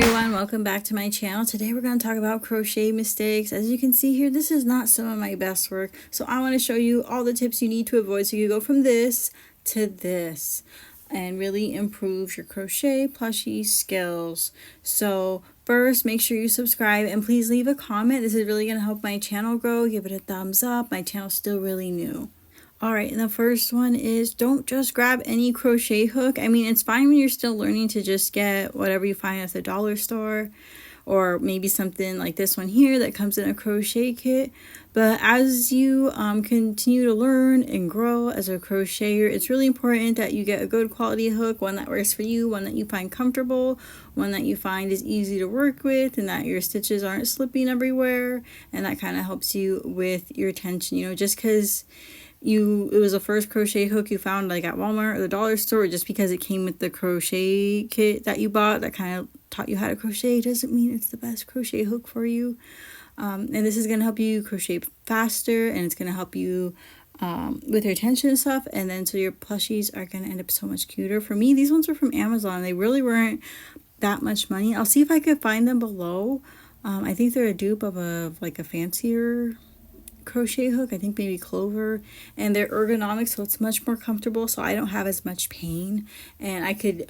everyone, welcome back to my channel. Today we're going to talk about crochet mistakes. As you can see here, this is not some of my best work, so I want to show you all the tips you need to avoid so you go from this to this and really improve your crochet plushie skills. So first, make sure you subscribe and please leave a comment. This is really going to help my channel grow. Give it a thumbs up. My channel's still really new. Alright, and the first one is don't just grab any crochet hook. I mean, it's fine when you're still learning to just get whatever you find at the dollar store, or maybe something like this one here that comes in a crochet kit. But as you continue to learn and grow as a crocheter, it's really important that you get a good quality hook, one that works for you, one that you find comfortable, one that you find is easy to work with, and that your stitches aren't slipping everywhere, and that kind of helps you with your tension. You know, just because it was the first crochet hook you found like at Walmart or the dollar store, just because it came with the crochet kit that you bought that kind of taught you how to crochet doesn't mean it's the best crochet hook for you. And this is going to help you crochet faster, and it's going to help you with your tension and stuff, and then so your plushies are going to end up so much cuter. For me, these ones were from Amazon. They really weren't that much money. I'll see if I could find them below. I think they're a dupe of a fancier crochet hook. I think maybe Clover, and they're ergonomic, so it's much more comfortable, so I don't have as much pain, and I could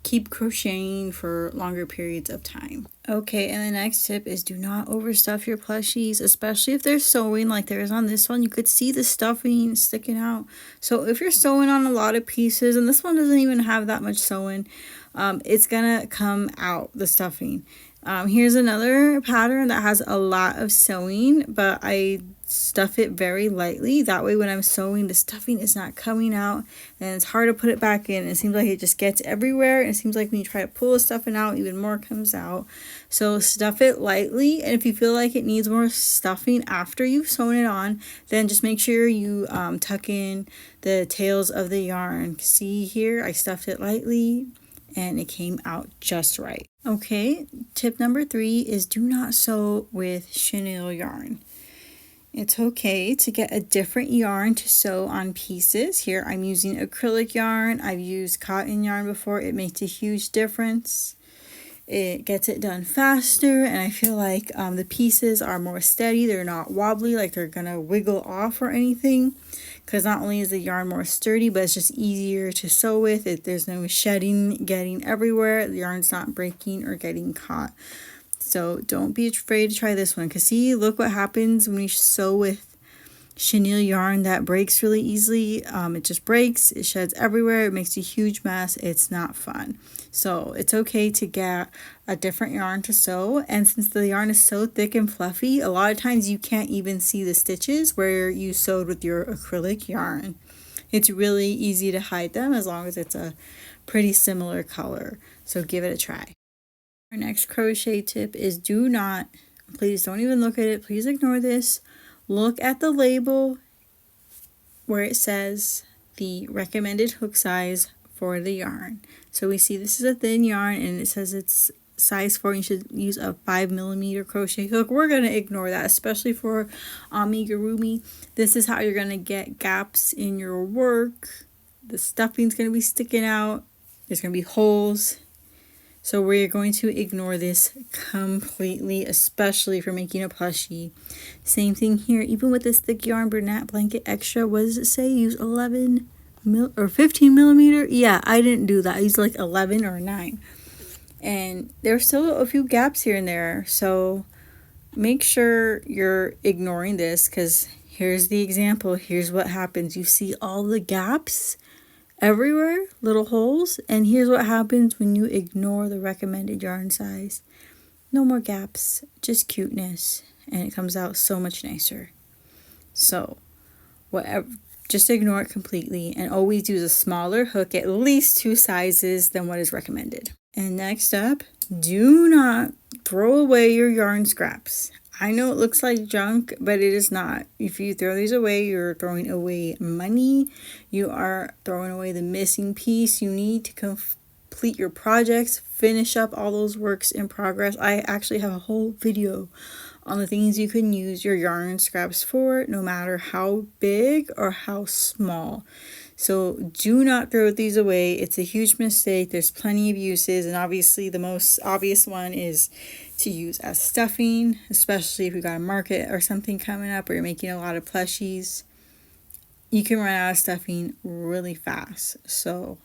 keep crocheting for longer periods of time. Okay, and the next tip is do not overstuff your plushies, especially if they're sewing like there is on this one. You could see the stuffing sticking out. So if you're sewing on a lot of pieces, and this one doesn't even have that much sewing, it's gonna come out, the stuffing. Here's another pattern that has a lot of sewing, but I stuff it very lightly. That way when I'm sewing, the stuffing is not coming out, and it's hard to put it back in. It seems like it just gets everywhere, and it seems like when you try to pull the stuffing out, even more comes out. So stuff it lightly, and if you feel like it needs more stuffing after you've sewn it on, then just make sure you tuck in the tails of the yarn. See here, I stuffed it lightly, and it came out just right. Okay, tip number 3 is do not sew with chenille yarn. It's okay to get a different yarn to sew on pieces. Here I'm using acrylic yarn. I've used cotton yarn before. It makes a huge difference. It gets it done faster, and I feel like the pieces are more steady. They're not wobbly, like they're gonna wiggle off or anything, because not only is the yarn more sturdy, but it's just easier to sew with. There's no shedding getting everywhere. The yarn's not breaking or getting caught. So don't be afraid to try this one, because see, look what happens when you sew with chenille yarn that breaks really easily. It just breaks, it sheds everywhere, it makes a huge mess. It's not fun. So it's okay to get a different yarn to sew, and since the yarn is so thick and fluffy, a lot of times you can't even see the stitches where you sewed with your acrylic yarn. It's really easy to hide them as long as it's a pretty similar color. So give it a try. Our next crochet tip is do not, please don't even look at it, please ignore this. Look at the label where it says the recommended hook size for the yarn. So we see this is a thin yarn, and it says it's size 4. You should use a 5mm crochet hook. We're going to ignore that, especially for Amigurumi. This is how you're going to get gaps in your work. The stuffing's going to be sticking out. There's going to be holes. So we're going to ignore this completely, especially if you're making a plushie. Same thing here, even with this thick yarn Bernat blanket extra, what does it say? Use 11 or 15mm? Yeah, I didn't do that. I used like 11 or 9. And there's still a few gaps here and there. So make sure you're ignoring this, because here's the example. Here's what happens. You see all the gaps everywhere, little holes, and here's what happens when you ignore the recommended yarn size. No more gaps, just cuteness, and it comes out so much nicer. So whatever, just ignore it completely, and always use a smaller hook, at least 2 sizes than what is recommended. And next up, do not throw away your yarn scraps. I know it looks like junk, but it is not. If you throw these away, you're throwing away money. You are throwing away the missing piece you need to complete your projects, finish up all those works in progress. I actually have a whole video on the things you can use your yarn scraps for, no matter how big or how small. So do not throw these away. It's a huge mistake. There's plenty of uses, and obviously the most obvious one is to use as stuffing, especially if you got a market or something coming up or you're making a lot of plushies. You can run out of stuffing really fast. So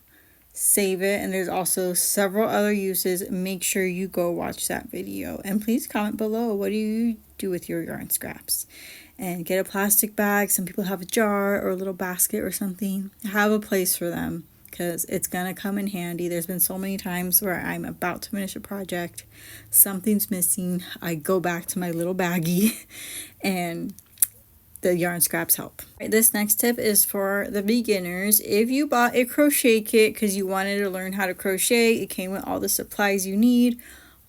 save it, and there's also several other uses. Make sure you go watch that video, and please comment below, what do you do with your yarn scraps? And get a plastic bag. Some people have a jar or a little basket or something. Have a place for them, because it's gonna come in handy. There's been so many times where I'm about to finish a project, something's missing, I go back to my little baggie and the yarn scraps help. This next tip is for the beginners. If you bought a crochet kit because you wanted to learn how to crochet, it came with all the supplies you need,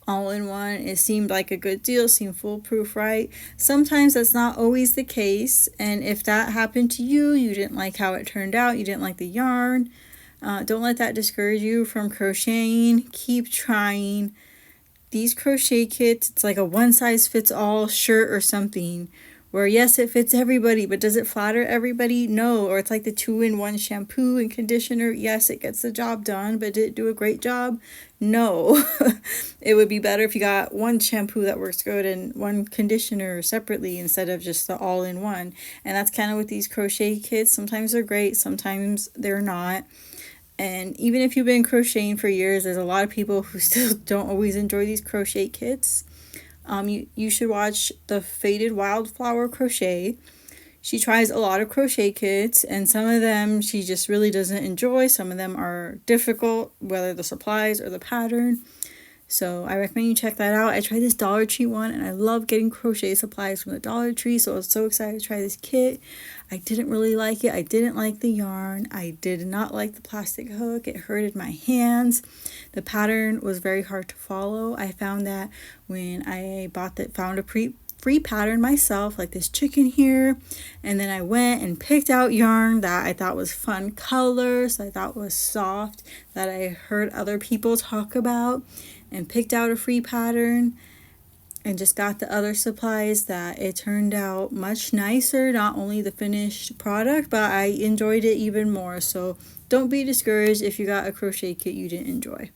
all in one. It seemed like a good deal, seemed foolproof, right? Sometimes that's not always the case, and if that happened to you, you didn't like how it turned out, you didn't like the yarn, don't let that discourage you from crocheting. Keep trying. These crochet kits, it's like a one-size-fits-all shirt or something, where yes, it fits everybody, but does it flatter everybody? No. Or it's like the 2-in-1 shampoo and conditioner. Yes, it gets the job done, but did it do a great job? No. It would be better if you got one shampoo that works good and one conditioner separately instead of just the all-in-one. And that's kind of with these crochet kits. Sometimes they're great, sometimes they're not. And even if you've been crocheting for years, there's a lot of people who still don't always enjoy these crochet kits. You should watch the Faded Wildflower Crochet. She tries a lot of crochet kits, and some of them she just really doesn't enjoy. Some of them are difficult, whether the supplies or the pattern. So I recommend you check that out. I tried this Dollar Tree one, and I love getting crochet supplies from the Dollar Tree, so I was so excited to try this kit. I didn't really like it. I didn't like the yarn. I did not like the plastic hook. It hurted my hands. The pattern was very hard to follow. I found that when I found a free pattern myself, like this chicken here, and then I went and picked out yarn that I thought was fun colors, I thought was soft, that I heard other people talk about, and picked out a free pattern and just got the other supplies, that it turned out much nicer. Not only the finished product, but I enjoyed it even more. So don't be discouraged if you got a crochet kit you didn't enjoy.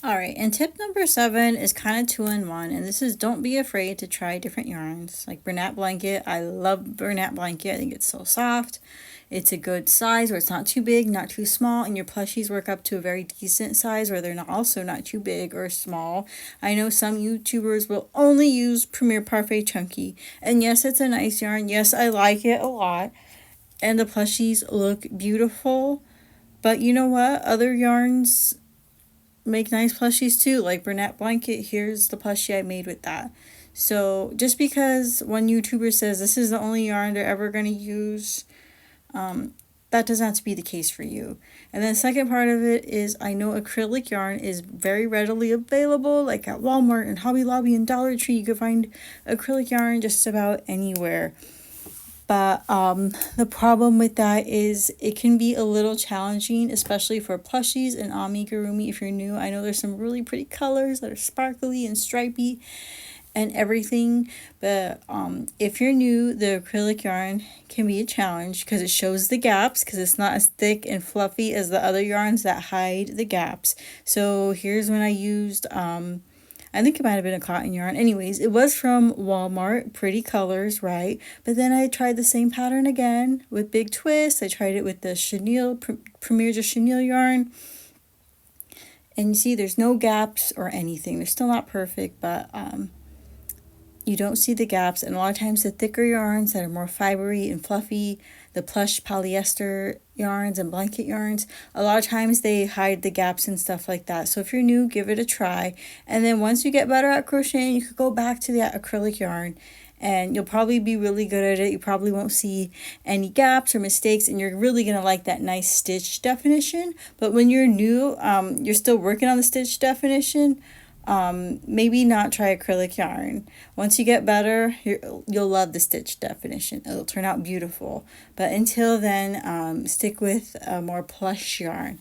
Alright, and tip number 7 is kind of 2-in-1, and this is don't be afraid to try different yarns. Like Bernat Blanket, I love Bernat Blanket. I think it's so soft. It's a good size where it's not too big, not too small, and your plushies work up to a very decent size where they're not too big or small. I know some YouTubers will only use Premier Parfait Chunky, and yes, it's a nice yarn. Yes, I like it a lot, and the plushies look beautiful, but you know what? Other yarns make nice plushies too, like Bernat Blanket. Here's the plushie I made with that. So just because one YouTuber says this is the only yarn they're ever going to use, that doesn't have to be the case for you. And then the second part of it is, I know acrylic yarn is very readily available, like at Walmart and Hobby Lobby and Dollar Tree. You can find acrylic yarn just about anywhere. But the problem with that is it can be a little challenging, especially for plushies and amigurumi if you're new. I know there's some really pretty colors that are sparkly and stripy and everything, but if you're new, the acrylic yarn can be a challenge because it shows the gaps, because it's not as thick and fluffy as the other yarns that hide the gaps. So here's when I used I think it might have been a cotton yarn. Anyways, it was from Walmart. Pretty colors, right? But then I tried the same pattern again with big twists. I tried it with the chenille, Premier de Chenille yarn. And you see there's no gaps or anything. They're still not perfect, but you don't see the gaps. And a lot of times the thicker yarns that are more fibery and fluffy, the plush polyester yarns and blanket yarns, a lot of times they hide the gaps and stuff like that. So if you're new, give it a try. And then once you get better at crocheting, you could go back to that acrylic yarn and you'll probably be really good at it. You probably won't see any gaps or mistakes, and you're really going to like that nice stitch definition. But when you're new, you're still working on the stitch definition, maybe not try acrylic yarn. Once you get better, you'll love the stitch definition. It'll turn out beautiful. But until then, stick with a more plush yarn.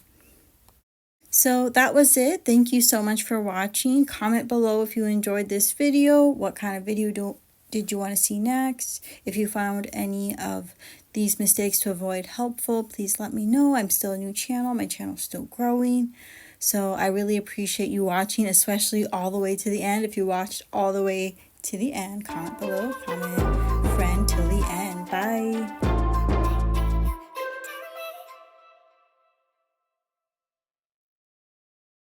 So that was it. Thank you so much for watching. Comment below if you enjoyed this video. What kind of video did you want to see next? If you found any of these mistakes to avoid helpful, please let me know. I'm still a new channel. My channel's still growing. So I really appreciate you watching, especially all the way to the end. If you watched all the way to the end, comment below, comment